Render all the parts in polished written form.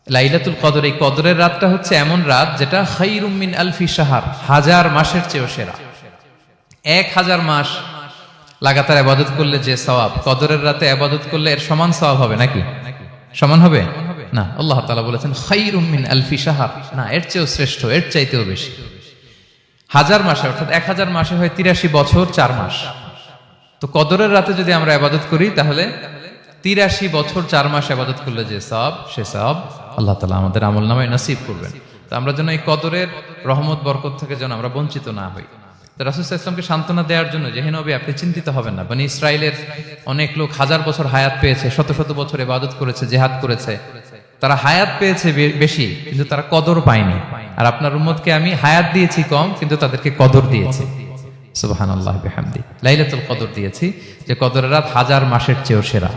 লাইলাতুল কদর, এই কদরের রাতটা হচ্ছে এমন রাত যেটা খায়রুম মিন আলফি শাহর, 1000 মাসের চেয়েও সেরা। 1000 মাস লাগাতার ইবাদত করলে যে সওয়াব, কদরের রাতে ইবাদত করলে এর সমান সওয়াব হবে নাকি? সমান হবে না। আল্লাহ তাআলা বলেছেন খায়রুম মিন আলফি শাহর, না, এর চেয়েও শ্রেষ্ঠ, এর চাইতেও বেশি। 1000 মাসে, অর্থাৎ 1000 মাসে হয় 83 বছর 4 মাস। তো কদরের রাতে যদি আমরা ইবাদত করি তাহলে 83 বছর 4 মাস ইবাদত করলে যে সওয়াব, সে সওয়াব আল্লাহ তাআলা আমাদের আমলনামায় নসিব করবেন। তো আমরা যেন এই কদরের রহমত বরকত থেকে যেন আমরা বঞ্চিত না হই। তো রাসূল সাল্লাল্লাহু আলাইহি ওয়াসাল্লামকে সান্ত্বনা দেওয়ার জন্য, যে হে নবী আপনি চিন্তিত হবেন না, বনি ইসরাইলের অনেক লোক 1000 বছর হায়াত পেয়েছে, শত শত বছর ইবাদত করেছে, জিহাদ করেছে, তারা হায়াত পেয়েছে বেশি কিন্তু তারা কদর পায়নি। আর আপনার উম্মতকে আমি হায়াত দিয়েছি কম কিন্তু তাদেরকে কদর দিয়েছি। সুবহানাল্লাহ বিহামদি, লাইলাতুল কদর দিয়েছি, যে কদরের রাত 1000 মাসের চেয়েও সেরা।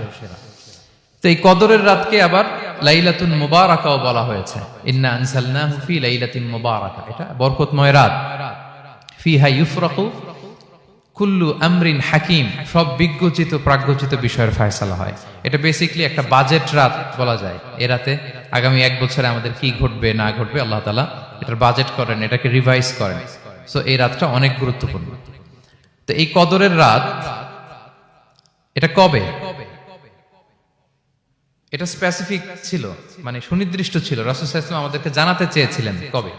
তো এই কদরের রাতকে আবার লাইলাতুল মুবারাকাও বলা হয়েছে। ইন্না আনসালনাহু ফি লাইলাতিন মুবারাকা, এটা বরকতময় রাত। ফিহা ইউফরাকু কুল্লু আমরিন হাকিম, সব বিজ্ঞচিত প্রাজ্ঞচিত বিষয়ের ফয়সালা হয়। এটা বেসিক্যালি একটা বাজেট রাত বলা যায়। এ রাতে আগামী 1 বছরে আমাদের কি ঘটবে না ঘটবে আল্লাহ তাআলা এটার বাজেট করেন, এটাকে রিভাইজ করেন। সো এই রাতটা অনেক গুরুত্বপূর্ণ। তো এই কদরের রাত এটা কবে, এটা স্পেসিফিক ছিল, মানে সুনির্দিষ্ট ছিল। রাসূল সাল্লাল্লাহু আলাইহি ওয়াসাল্লাম আমাদেরকে জানাতে চেয়েছিলেন কবে,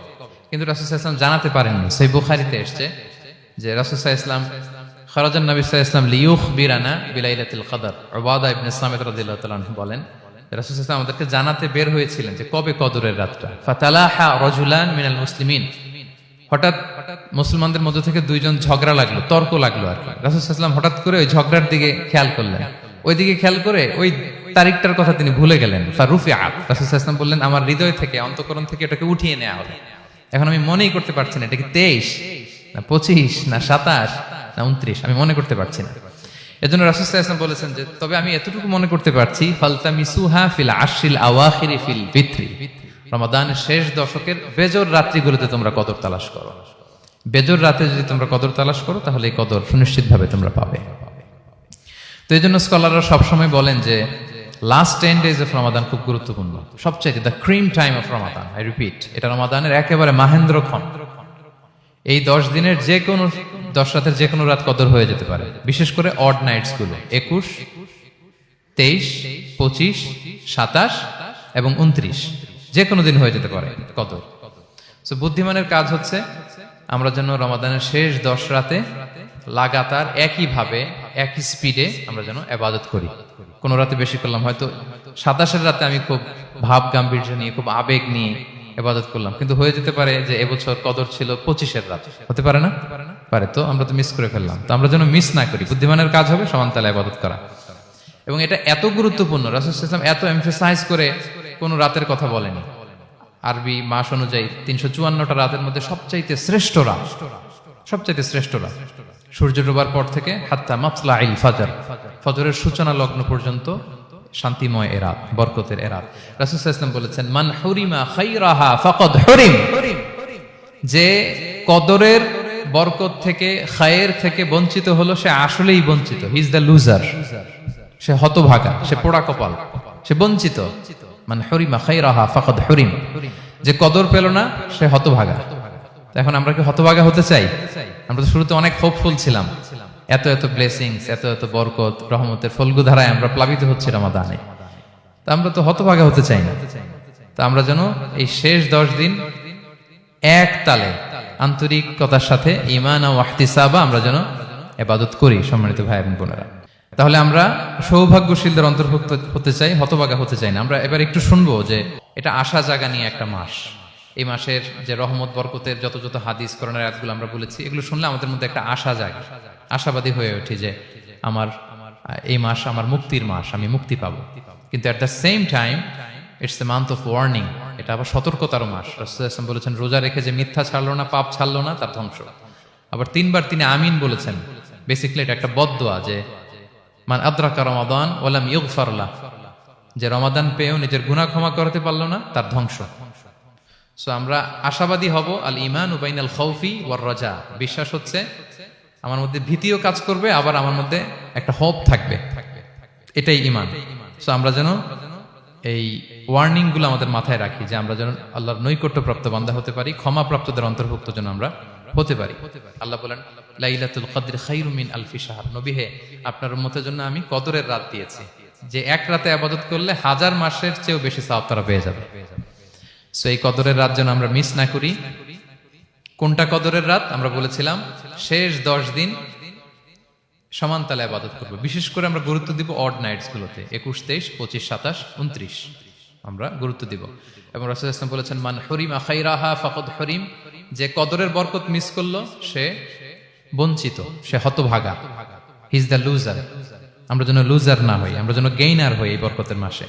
কিন্তু রাসূল সাল্লাল্লাহু আলাইহি ওয়াসাল্লাম জানাতে পারেননি। সহিহ বুখারীতে এসেছে যে রাসূল সাল্লাল্লাহু আলাইহি ওয়াসাল্লাম খারাজান নবী সাল্লাল্লাহু আলাইহি ওয়াসাল্লাম লিয়ুখবিরানা বিলাইলাতিল কদর। উবাদা ইবনে সামিত রাদিয়াল্লাহু তাআলা আনহু বলেন, রাসূল সাল্লাল্লাহু আলাইহি ওয়াসাল্লাম আমাদেরকে জানাতে বের হয়েছিলেন যে কবে কদরের রাতটা। ফাতালাহা রাজুলান মিনাল মুসলিমিন, হঠাৎ মুসলমানদের মধ্য থেকে দুইজন ঝগড়া লাগলো, তর্ক লাগলো আর কি। রাসূল সাল্লাল্লাহু আলাইহি ওয়াসাল্লাম হঠাৎ করে ওই ঝগড়ার দিকে খেয়াল করলেন, ওই দিকে খেয়াল করে ওই তারিখটার কথা তিনি ভুলে গেলেন। ফারুফিআ, রাসূল সাল্লাল্লাহু আলাইহি ওয়াসাল্লাম বললেন আমার হৃদয় থেকে, অন্তঃকরণ থেকে এটাকে উঠিয়ে নেওয়া হবে। এখন আমি মনেই করতে পারছি না এটা কি 23 না 25 না 27 না 29, আমি মনে করতে পারছি না। এজন্য রাসূল সাল্লাল্লাহু আলাইহি ওয়াসাল্লাম বলেছেন যে তবে আমি এতটুকু মনে করতে পারছি, ফালতামিসুহা ফিল আশরিল আওয়াখিরি ফিল বিত্রি, রমাদানের শেষ দশকের বেজর রাত্রিগুলোতে তোমরা কদর তালাশ করো। বেজর রাতে যদি তোমরা কদর তালাশ করো তাহলে এই কদর সুনিশ্চিতভাবে তোমরা পাবে। তো এই জন্য স্কলাররা সবসময় বলেন যে লাস্ট 10 days অফ রমাদান খুব গুরুত্বপূর্ণ, সবচাইতে the cream time of Ramadan. I repeat, এটা রমাদানের একেবারে মাহেন্দ্রক্ষণ। এই 10 দিনের যে কোনো 10 রাতের যে কোনো রাত কদর হয়ে যেতে পারে, বিশেষ করে অড নাইটস গুলো 21, 23, 25, 27 এবং 29, যে কোনো দিন হয়ে যেতে পারে কদর। সো বুদ্ধিমানের কাজ হচ্ছে আমরা যেন রমাদানের শেষ 10 রাতে লাগাতার একইভাবে একই স্পিডে আমরা যেন ইবাদত করি। কোন রাতে বেশি করলাম, হয়তো 27 রাতে আমি খুব ভাব গাম্ভীর্য নিয়ে, খুব আবেগ নিয়ে ইবাদত করলাম, কিন্তু হয়ে যেতে পারে যে এবছর কদর ছিল 25 রাত, হতে পারে না? পারে। তো আমরা তো মিস করে ফেললাম। তো আমরা যেন মিস না করি। বুদ্ধিমানের কাজ হবে সমান তালে ইবাদত করা। এবং এটা এত গুরুত্বপূর্ণ, রাসূল সাল্লাল্লাহু আলাইহি ওয়াসাল্লাম এত এমফাসাইজ করে কোন রাতের কথা বলেনি। আরবি মাস অনুযায়ী 354টা রাতের মধ্যে সবচাইতে শ্রেষ্ঠ রাত, সবচাইতে শ্রেষ্ঠ রাত সূর্য ডোবার পর থেকে হাত্তা মাতলাইল ফজর, ফজরের সূচনা লগ্ন পর্যন্ত শান্তিময় এ রাত, বরকতের এ রাত। রাসূল সাল্লাল্লাহু আলাইহি ওয়াসাল্লাম বলেছেন মান হুরিমা খায়রাহা ফাকাদ হুরিম, যে কদরের বরকত থেকে, খায়ের থেকে বঞ্চিত হলো সে আসলেই বঞ্চিত। হি ইজ দ্য লুজার, সে হতভাগা, সে পোড়া কপাল, সে বঞ্চিত। মান হুরিমা খায়রাহা ফাকাদ হুরিম, যে কদর পেল না সে হতভাগা। এখন আমরা কি হতভাগা হতে চাই? আমরা তো শুরুতে অনেক হোপফুল ছিলাম, এত এত ব্লেসিংস, এত এত বরকত, রহমতের ফলগুধারায় আমরা প্লাবিত হচ্ছি রমাদানে। তা আমরা তো হতভাগা হতে চাই না। তা আমরা যেন এই শেষ 10 দিন এক তালে আন্তরিকতার সাথে ঈমান ও ইহতিসাবা আমরা যেন ইবাদত করি। সম্মানিত ভাই এবং বোনেরা, তাহলে আমরা সৌভাগ্যশীলদের অন্তর্ভুক্ত হতে চাই, হতভাগা হতে চাই না। আমরা এবার একটু শুনবো যে এটা আশা জাগা নিয়ে একটা মাস। এই মাসের যে রহমত বরকতের যত যত হাদিস কোরআনের আয়াতগুলো আমরা বলেছি, এগুলো শুনলে আমাদের মধ্যে একটা আশা জাগে, আশাবাদী হয়ে উঠি যে আমার এই মাস আমার মুক্তির মাস, আমি মুক্তি পাবো। কিন্তু at the same time it's a month of warning, এটা আবার সতর্কতারও মাস। রাসূল সাল্লাল্লাহু আলাইহি ওয়াসাল্লাম বলেছেন রোজা রেখে যে মিথ্যা ছাড়লো না, পাপ ছাড়লো না, তার ধ্বংস। আবার 3 বার তিনি আমিন বলেছেন। বেসিক্যালি এটা একটা বদদোয়া যে মান আদরাকা রমাদান ওয়া লাম ইগফার লাহ, যে রমাদান পেয়েও নিজের গুনাহ ক্ষমা করতে পারলো না, তার ধ্বংস। সো আমরা আশাবাদী হব। আল ঈমানু বাইনাল খাউফি ওয়ার রাজা, বিশ্বাস হচ্ছে আমার মধ্যে ভীতিও কাজ করবে, আবার আমার মধ্যে একটা হোপ থাকবে, এটাই ঈমান। সো আমরা যেন এই ওয়ার্নিং গুলো আমাদের মাথায় রাখি যে আমরা যেন আল্লাহর নৈকট্যপ্রাপ্ত বান্দা হতে পারি, ক্ষমাপ্রাপ্তদের অন্তর্ভুক্ত যেন আমরা হতে পারি। আল্লাহ বলেন লাইলাতুল কদর খায়রুম মিন আলফি শাহর, নবী হে আপনার উম্মতের জন্য আমি কদরের রাত দিয়েছি, যে এক রাতে ইবাদত করলে 1000 মাসের চেয়েও বেশি সওয়াব তারা পেয়ে যাবে। সো এই কদরের রাত যেন আমরা মিস না করি। কোনটা কদরের রাত? আমরা বলেছিলাম শেষ 10 দিন সমান তালে ইবাদত করব। বিশেষ করে আমরা গুরুত্ব দিব অড নাইটস গুলোতে, 21, 23, 25, 27, 29 আমরা গুরুত্ব দিব। এবং রাসূল সাল্লাল্লাহু আলাইহি ওয়াসাল্লাম বলেছেন মান হুরিমা খাইরাহা ফাকাদ হুরিম, যে কদরের বরকত মিস করলো সে বঞ্চিত, সে হতভাগা, হি ইজ দ্য লুজার। আমরা যেন লুজার না হই, আমরা যেন গেইনার হই এই বরকতের মাসে।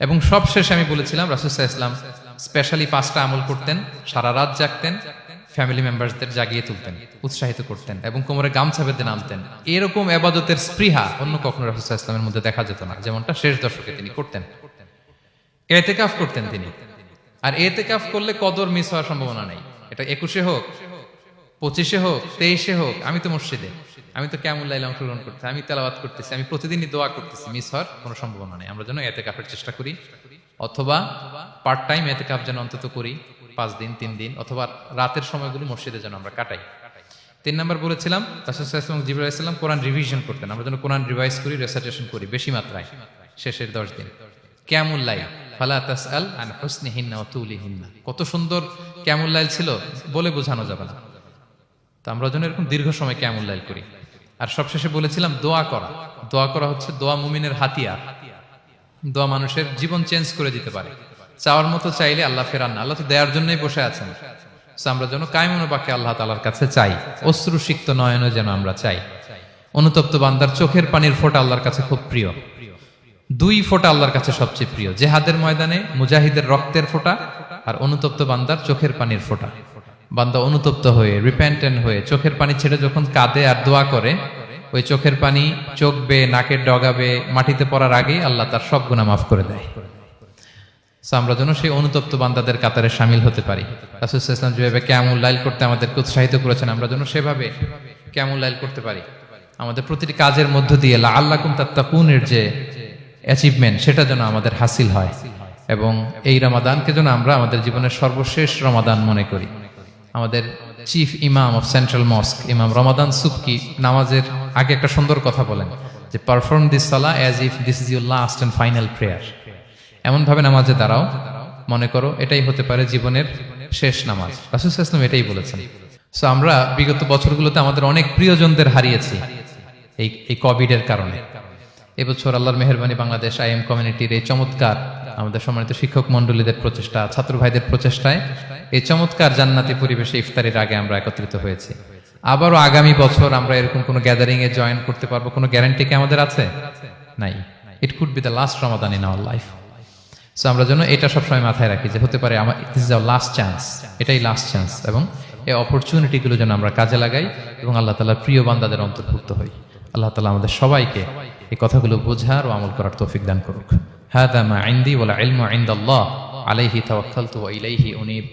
এবং সবশেষে আমি বলেছিলাম রাসূল সাল্লাল্লাহু আলাইহি ওয়াসাল্লাম স্পেশালি 5টা আমল করতেন, সারা রাত জাগতেন, ফ্যামিলি মেম্বারসদের জাগিয়ে তুলতেন, উৎসাহিত করতেন এবং কোমরে গামছা বেঁধে নামতেন। এরকম ইবাদতের স্পৃহা অন্য কখনো রাসূল সাল্লাল্লাহু আলাইহি ওয়াসাল্লামের মধ্যে দেখা যেত না, যেমনটা শেষ দশকে তিনি করতেন। ইতিকাফ করতেন তিনি, আর ইতিকাফ করলে কদর মিস হওয়ার সম্ভাবনা নেই। এটা 21-এ হোক, 25-এ হোক, 23-এ হোক, আমি তো মসজিদে, আমি তো কিয়ামুল লাইলে অংশগ্রহণ করতেছি, আমি তেলাওয়াত করতেছি, আমি প্রতিদিনই দোয়া করতেছি, মিস হওয়ার কোনো সম্ভাবনা নেই। আমরা যেন ইতিকাফের চেষ্টা করি, অথবা পার্ট টাইম ইতিকাফ যেন অন্তত করি, 5 দিন 3 দিন, অথবা রাতের সময়গুলো মসজিদে যেন আমরা কাটাই। 3 নাম্বার বলেছিলাম রাসূল সাল্লাল্লাহু আলাইহি ওয়াসাল্লাম জিবরাইল আলাইহিস সালাম কোরআন রিভিশন করতেন। আমরা যেন কোরআন রিভাইজ করি, রেসাইটেশন করি বেশি মাত্রায় শেষের 10 দিন। কিয়ামুল লাইল ফালা তাসআল আন হুসনিহিন্না ওয়া তুলিহিন্না, কত সুন্দর কিয়ামুল লাইল ছিল বলে বোঝানো যাবে না। তো আমরা যেন এরকম দীর্ঘ সময় কিয়ামুল লাইল করি। আর সবশেষে বলেছিলাম দোয়া করা। দোয়া করা হচ্ছে দোয়া মুমিনের হাতিয়ার। দোয়া মানুষের জীবন চেঞ্জ করে দিতে পারে। চাওয়ার মতো চাইলে আল্লাহ ফেরান না, আল্লাহ তো দেওয়ার জন্যই বসে আছেন। আমরা যেন কায়মনো বাকে আল্লাহ তাআলার কাছে চাই, অশ্রুসিক্ত নয়নে যেন আমরা চাই। অনুতপ্ত বান্দার চোখের পানির ফোঁটা আল্লাহর কাছে খুব প্রিয়। 2 ফোঁটা আল্লাহর কাছে সবচেয়ে প্রিয়, জিহাদের ময়দানে মুজাহিদের রক্তের ফোঁটা আর অনুতপ্ত বান্দার চোখের পানির ফোঁটা। বান্দা অনুতপ্ত হয়ে, রিপেন্টেন্ট হয়ে চোখের পানি ছেড়ে যখন কাঁদে আর দোয়া করে, ওই চোখের পানি চোখ বেয়ে, নাকের ডগাবে, মাটিতে পড়ার আগেই আল্লাহ তার সব গুনাহ মাফ করে দেয়। আমরা যেন সেই অনুতপ্ত বান্দাদের কাতারে শামিল হতে পারি। রাসূল সাল্লাল্লাহু আলাইহি ওয়াসাল্লাম যেভাবে কিয়ামুল লাইল করতে আমাদেরকে উৎসাহিত করেছেন, আমরা যেন সেভাবে কিয়ামুল লাইল করতে পারি। আমাদের প্রতিটি কাজের মধ্য দিয়ে লাআল্লাকুম তাত্তাকুনের যে অ্যাচিভমেন্ট, সেটা যেন আমাদের হাসিল হয়। এবং এই রমাদানকে যেন আমরা আমাদের জীবনের সর্বশেষ রমাদান মনে করি। আমাদের চিফ ইমাম অফ সেন্ট্রাল মস্ক ইমাম রমাদান সুবকি নামাজের আগে একটা সুন্দর কথা বলেন যে পারফর্ম দিস সালাহ as if this is your last and final prayer. এমন ভাবে নামাজে দাঁড়াও, মনে করো এটাই হতে পারে জীবনের শেষ নামাজ। রাসূল সাল্লাল্লাহু আলাইহি ওয়াসাল্লাম এটাই বলেছেন। সো আমরা বিগত বছরগুলোতে আমাদের অনেক প্রিয়জনদের হারিয়েছি এই কোভিডের কারণে। এবছর আল্লাহর মেহেরবানি বাংলাদেশ আইএম কমিউনিটির এই চমৎকার, আমাদের সম্মানিত শিক্ষক মন্ডলীদের প্রচেষ্টা, ছাত্র ভাইদের প্রচেষ্টায় এই চমৎকার জান্নাতি পরিবেশে ইফতারির আগে আমরা একত্রিত হয়েছি। আবারও আগামী বছর আমরা এরকম কোনো গ্যাদারিং এ জয়েন করতে পারবো, কোনো গ্যারান্টি কি আমাদের আছে? নাই। It could be the last Ramadan in our life. So আমরা যেন এটা সবসময় মাথায় রাখি যে হতে পারে আমার this is our last chance, এটাই লাস্ট চান্স। এবং এই অপরচুনিটিগুলো যেন আমরা কাজে লাগাই এবং আল্লাহ তাআলার প্রিয় বান্দাদের অন্তর্ভুক্ত হই। আল্লাহ তাআলা আমাদের সবাইকে এই কথাগুলো বোঝার ও আমল করার তৌফিক দান করুক। হাদা মা ইনদি ওয়াল ইলমু ইনদাল্লাহ আলাইহি তাওয়াক্কালতু ওয়া ইলাইহি উনীব।